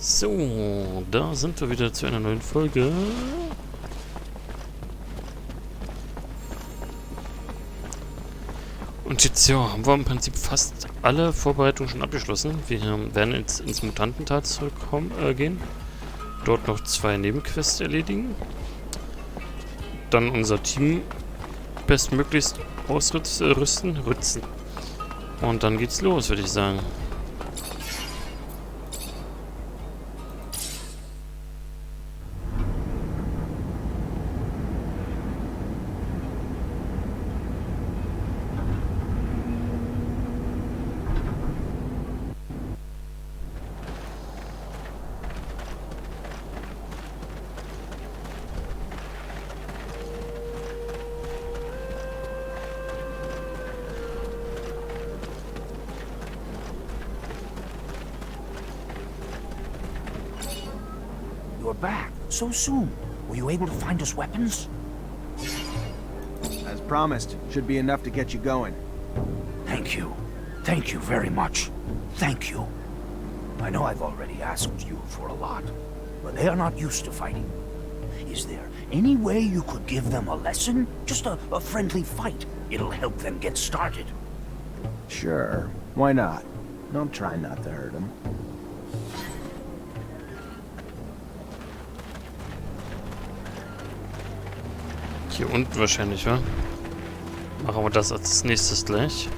So, da sind wir wieder zu einer neuen Folge. Und jetzt, ja, haben wir im Prinzip fast alle Vorbereitungen schon abgeschlossen. Wir werden jetzt ins Mutantental gehen. Dort noch 2 Nebenquests erledigen. Dann unser Team bestmöglichst rüsten. Und dann geht's los, würde ich sagen. You're back so soon. Were you able to find us weapons? As promised, should be enough to get you going. Thank you. Thank you very much. Thank you. I know I've already asked you for a lot, but they are not used to fighting. Is there any way you could give them a lesson? Just a friendly fight. It'll help them get started. Sure, why not? I'll try not to hurt him. Hier unten wahrscheinlich, wa? Machen wir das als nächstes gleich.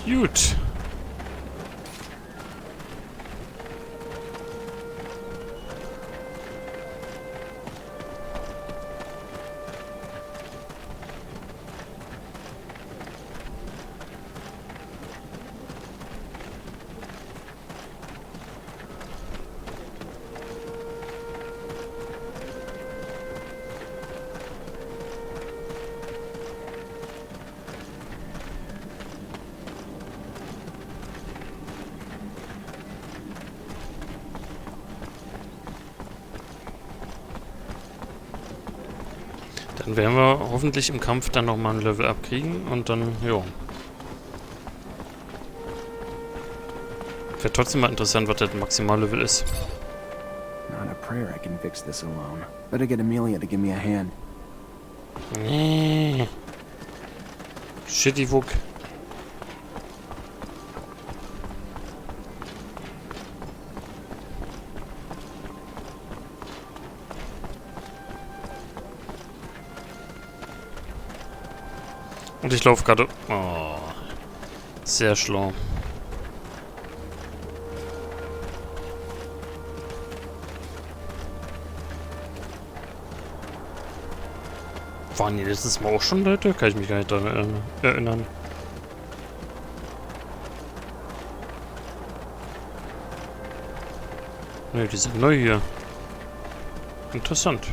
Gut. Dann werden wir hoffentlich im Kampf dann nochmal ein Level abkriegen und dann, ja. Wäre trotzdem mal interessant, was das Maximallevel ist. Not a prayer I can fix this alone. Better get Amelia to give me a hand. Nee. Shitty Wuck. Und ich laufe gerade... Oh. Sehr schlau. Waren die letztes Mal auch schon Leute? Kann ich mich gar nicht daran erinnern. Ne, die sind neu hier. Interessant.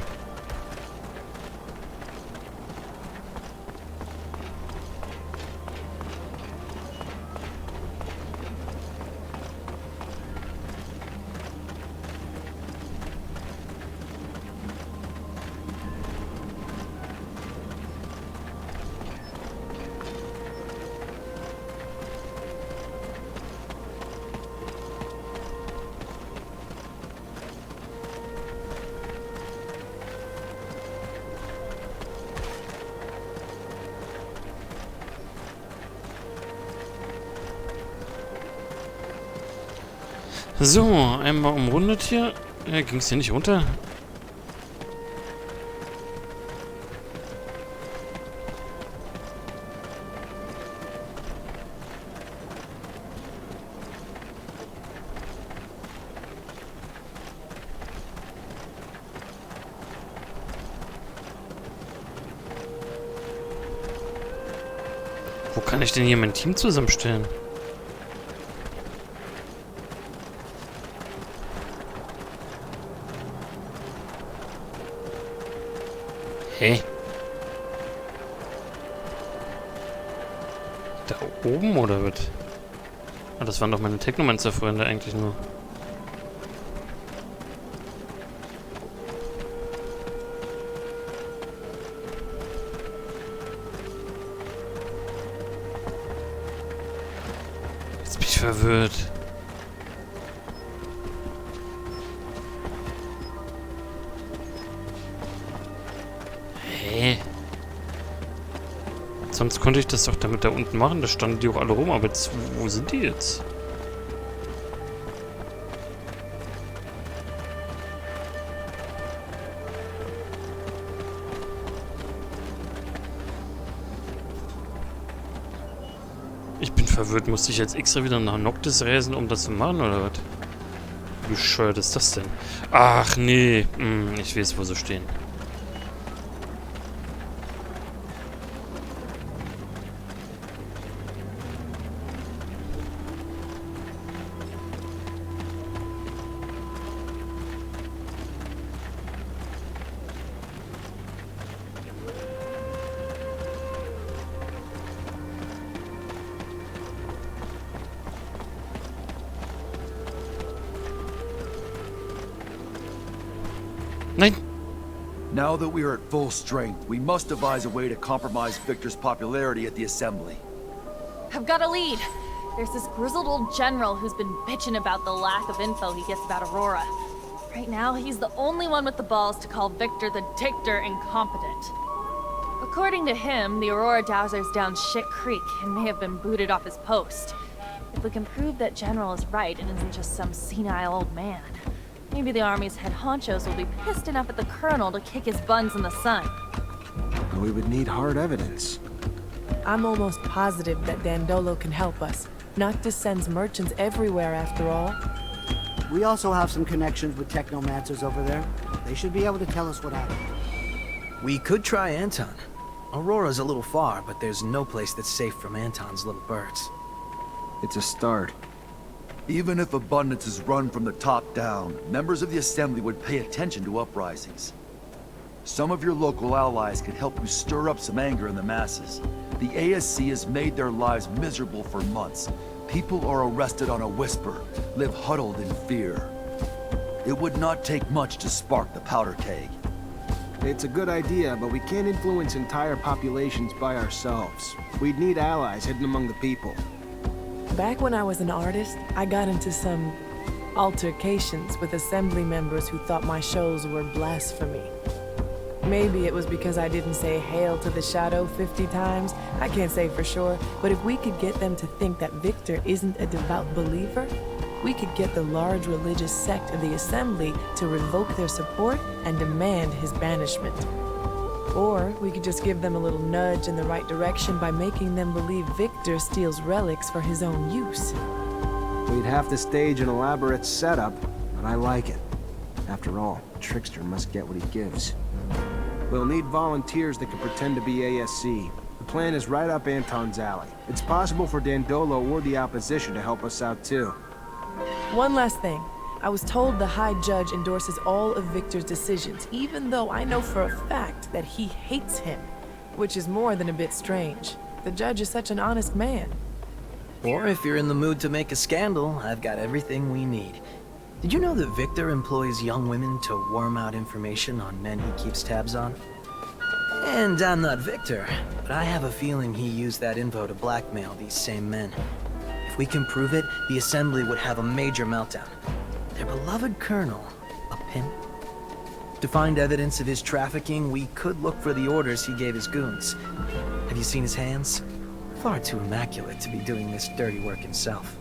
So, einmal umrundet hier. Ja, ging es hier nicht runter? kann ich denn hier mein Team zusammenstellen? Hä? Da oben oder was? Ah, das waren doch meine Technomancer-Freunde eigentlich nur. Jetzt bin ich verwirrt. Hä? Sonst konnte ich das doch damit da unten machen. Da standen die auch alle rum. Aber jetzt, wo sind die jetzt? Ich bin verwirrt. Musste ich jetzt extra wieder nach Noctis reisen, um das zu machen, oder was? Wie bescheuert ist das denn? Ach, nee. Ich weiß, wo sie stehen. Nein! Now that we are at full strength, we must devise a way to compromise Victor's popularity at the Assembly. I've got a lead. There's this grizzled old general who's been bitching about the lack of info he gets about Aurora. Right now, he's the only one with the balls to call Victor the Dictator incompetent. According to him, the Aurora Dowser's down Shit Creek and may have been booted off his post. If we can prove that General is right and isn't just some senile old man, maybe the Army's head honchos will be pissed enough at the Colonel to kick his buns in the sun. We would need hard evidence. I'm almost positive that Dandolo can help us. Noctis sends merchants everywhere, after all. We also have some connections with Technomancers over there. They should be able to tell us what happened. We could try Anton. Aurora's a little far, but there's no place that's safe from Anton's little birds. It's a start. Even if abundance is run from the top down, members of the Assembly would pay attention to uprisings. Some of your local allies could help you stir up some anger in the masses. The ASC has made their lives miserable for months. People are arrested on a whisper, live huddled in fear. It would not take much to spark the powder keg. It's a good idea, but we can't influence entire populations by ourselves. We'd need allies hidden among the people. Back when I was an artist, I got into some altercations with Assembly members who thought my shows were blasphemy. Maybe it was because I didn't say Hail to the Shadow 50 times. I can't say for sure, but if we could get them to think that Victor isn't a devout believer, we could get the large religious sect of the Assembly to revoke their support and demand his banishment. Or we could just give them a little nudge in the right direction by making them believe Victor steals relics for his own use. We'd have to stage an elaborate setup, but I like it. After all, a trickster must get what he gives. We'll need volunteers that can pretend to be ASC. The plan is right up Anton's alley. It's possible for Dandolo or the opposition to help us out too. One last thing. I was told the High Judge endorses all of Victor's decisions, even though I know for a fact that he hates him, which is more than a bit strange. The judge is such an honest man. Or if you're in the mood to make a scandal, I've got everything we need. Did you know that Victor employs young women to worm out information on men he keeps tabs on? And I'm not Victor, but I have a feeling he used that info to blackmail these same men. If we can prove it, the Assembly would have a major meltdown. Their beloved colonel, a pimp. To find evidence of his trafficking, we could look for the orders he gave his goons. Have you seen his hands? Far too immaculate to be doing this dirty work himself.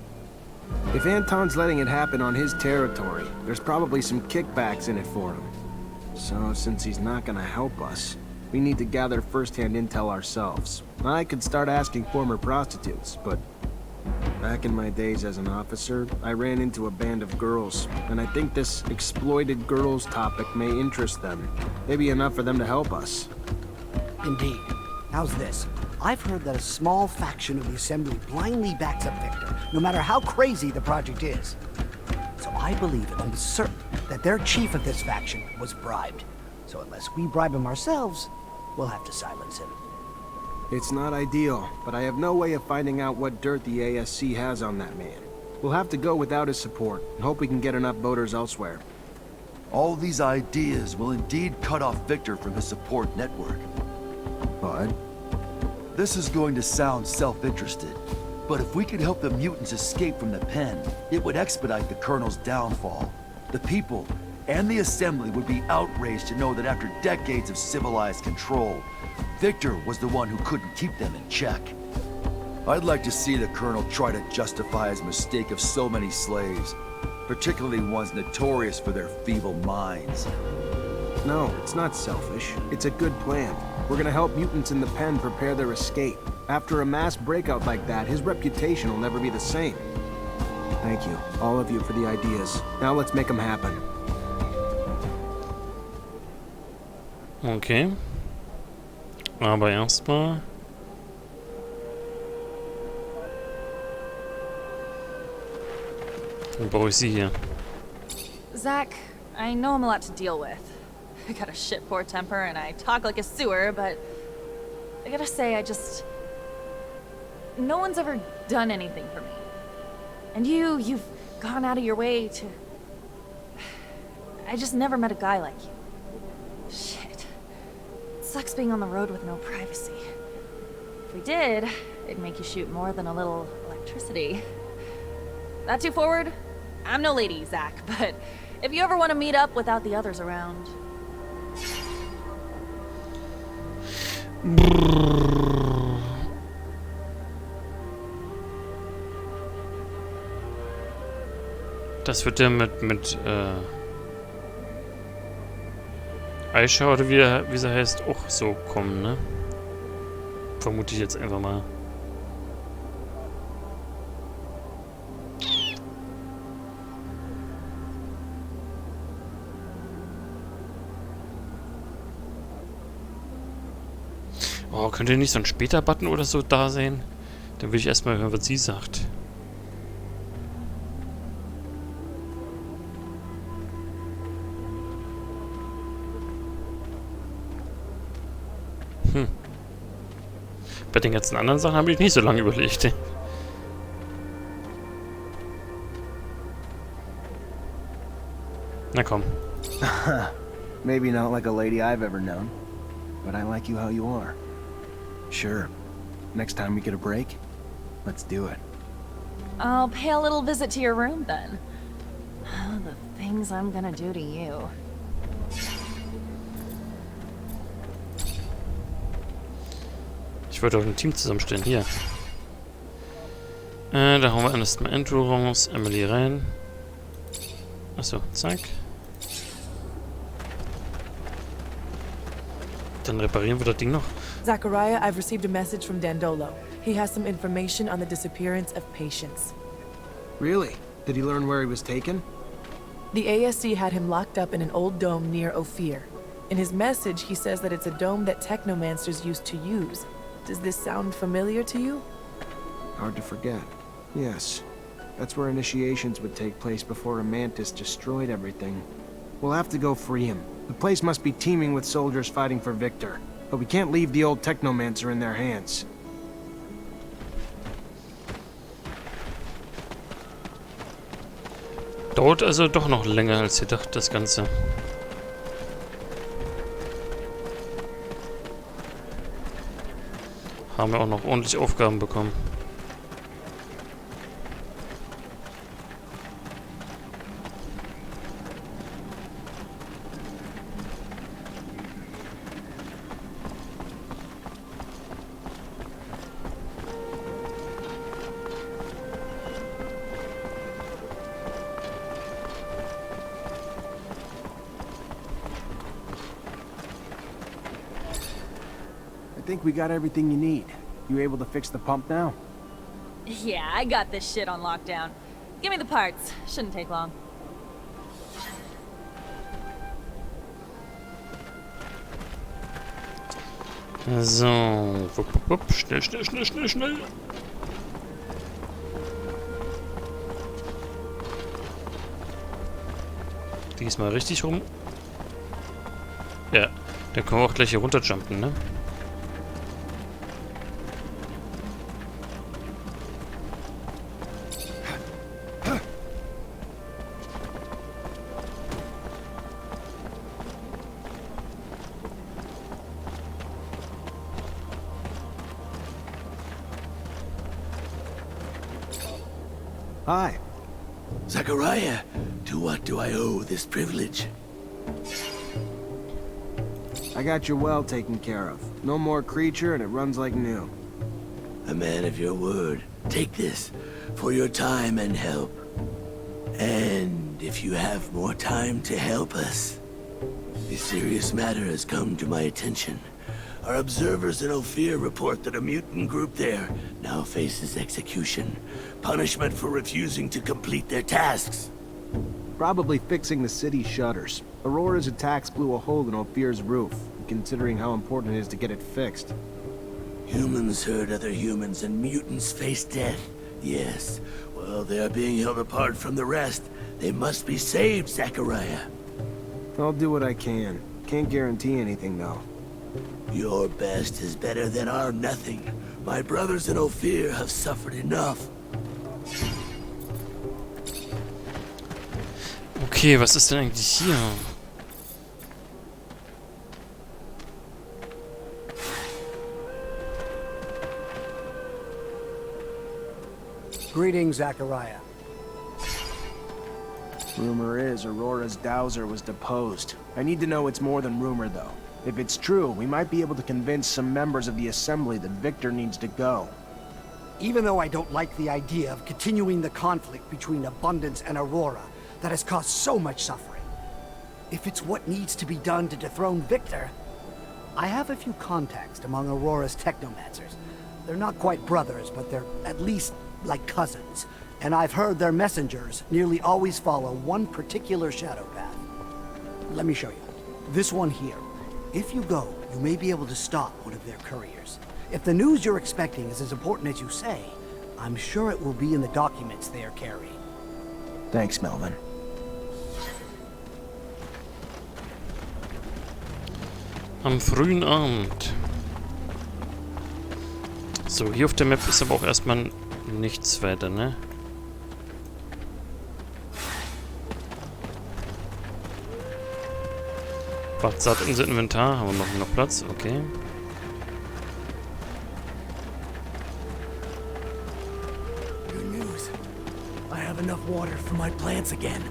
If Anton's letting it happen on his territory, there's probably some kickbacks in it for him. So, since he's not gonna help us, we need to gather first-hand intel ourselves. I could start asking former prostitutes, but back in my days as an officer, I ran into a band of girls, and I think this exploited girls topic may interest them. Maybe enough for them to help us. Indeed. How's this? I've heard that a small faction of the Assembly blindly backs up Victor, no matter how crazy the project is. So I believe it almost certain that their chief of this faction was bribed. So unless we bribe him ourselves, we'll have to silence him. It's not ideal, but I have no way of finding out what dirt the ASC has on that man. We'll have to go without his support, and hope we can get enough voters elsewhere. All these ideas will indeed cut off Victor from his support network. But This is going to sound self-interested, but if we could help the mutants escape from the pen, it would expedite the Colonel's downfall. The people and the Assembly would be outraged to know that after decades of civilized control, Victor was the one who couldn't keep them in check. I'd like to see the Colonel try to justify his mistake of so many slaves, particularly ones notorious for their feeble minds. no, it's not selfish. It's a good plan. We're gonna help mutants in the pen prepare their escape. After a mass breakout like that, his reputation will never be the same. Thank you, all of you, for the ideas. Now let's make them happen. Okay. Aber erstmal... Dann brauche ich sie hier. Zach, I know I'm a lot to deal with. I got a shit poor temper and I talk like a sewer, but I gotta say, no one's ever done anything for me. And you've gone out of your way to... I just never met a guy like you. Shit. It sucks being on the road with no privacy. If we did, it'd make you shoot more than a little electricity. That too forward? I'm no lady, Zach, but if you ever want to meet up without the others around... Das wird ja mit Aisha oder wie sie heißt, auch so kommen, ne? Vermute ich jetzt einfach mal. Oh, könnte nicht so ein Später-Button oder so da sein? Dann will ich erstmal hören, was sie sagt. Bei den ganzen anderen Sachen habe ich nicht so lange überlegt. Na komm. Maybe not like a lady I've ever known, but I like you how you are. Sure. Next time we get a break, let's do it. I'll pay a little visit to your room, then. Oh, the things I'm gonna do to you. Ich wollte auch ein Team zusammenstellen. Hier. Da hauen wir erstmal Andrew raus, Emily rein. Achso, zack. Dann reparieren wir das Ding noch. Zachariah, I've received a message from Dandolo. He has some information on the disappearance of patients. Really? Did he learn where he was taken? The ASC had him locked up in an old dome near Ophir. In his message, he says that it's a dome that Technomancers used to use. Does this sound familiar to you? Hard to forget. Yes. That's where initiations would take place before a mantis destroyed everything. We'll have to go free him. The place must be teeming with soldiers fighting for Victor. But we can't leave the old Technomancer in their hands. Dauert also doch noch länger als gedacht, das Ganze. Haben wir auch noch ordentlich Aufgaben bekommen. I think we got everything you need. You able to fix the pump now? Yeah, I got this shit on lockdown. Give me the parts. Shouldn't take long. So. Wupp, wupp, wupp. Schnell, schnell, schnell, schnell, schnell. Diesmal richtig rum. Ja. Dann können wir auch gleich hier runterjumpen, ne? Hi. Zachariah, to what do I owe this privilege? I got your well taken care of. No more creature and it runs like new. A man of your word. Take this for your time and help. And if you have more time to help us, a serious matter has come to my attention. Our observers in Ophir report that a mutant group there now faces execution. Punishment for refusing to complete their tasks. Probably fixing the city's shutters. Aurora's attacks blew a hole in Ophir's roof, considering how important it is to get it fixed. Humans hurt other humans and mutants face death. Yes. Well, they are being held apart from the rest. They must be saved, Zachariah. I'll do what I can. Can't guarantee anything, though. Your best is better than our nothing. My brothers in Ophir have suffered enough. Okay, was ist denn eigentlich hier? Greetings, Zachariah. Rumor is Aurora's dowser was deposed. I need to know it's more than rumor, though. If it's true, we might be able to convince some members of the Assembly that Victor needs to go. Even though I don't like the idea of continuing the conflict between Abundance and Aurora that has caused so much suffering, if it's what needs to be done to dethrone Victor, I have a few contacts among Aurora's Technomancers. They're not quite brothers, but they're at least like cousins. And I've heard their messengers nearly always follow one particular shadow path. Let me show you. This one here. If you go, you may be able to stop one of their couriers. If the news you're expecting is as important as you say, I'm sure it will be in the documents they are carrying. Thanks, Melvin. Am frühen Abend. So, hier auf der Map ist aber auch erstmal nichts weiter, ne? Macht satt unser Inventar. Haben wir noch Platz? Okay. Good news. I have enough water for my plants again.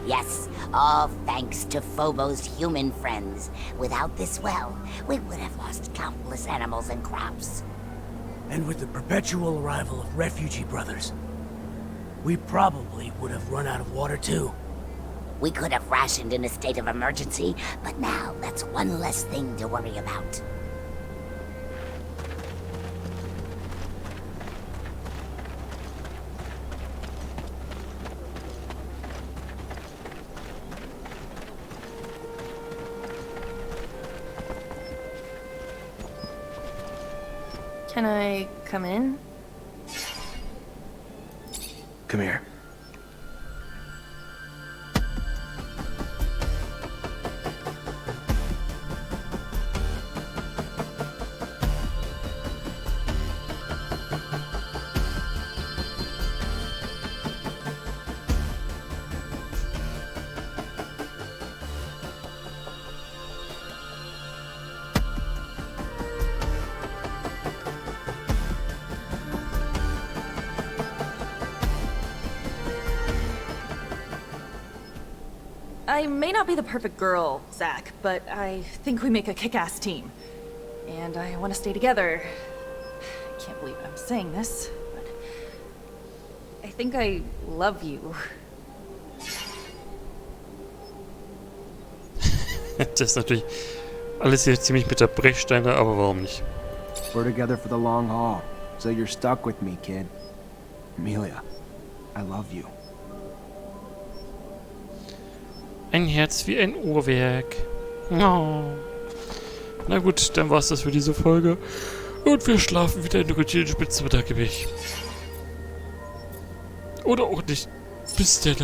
Yes, all thanks to Phobos' human friends. Without this well, we would have lost countless animals and crops. And with the perpetual arrival of refugee brothers, we probably would have run out of water too. We could have rationed in a state of emergency, but now that's one less thing to worry about. Can I come in? Come here. I may not be the perfect girl, Zach, but I think we make a kick-ass team. And I want to stay together. I can't believe I'm saying this, but I think I love you. Das ist natürlich alles hier ziemlich mit der Brechstange, aber warum nicht? We're together for the long haul, so you're stuck with me, kid. Amelia, I love you. Ein Herz wie ein Uhrwerk. Oh. Na gut, dann war's das für diese Folge. Und wir schlafen wieder in der Routine Spitzenmittag. Oder auch nicht. Bis dann.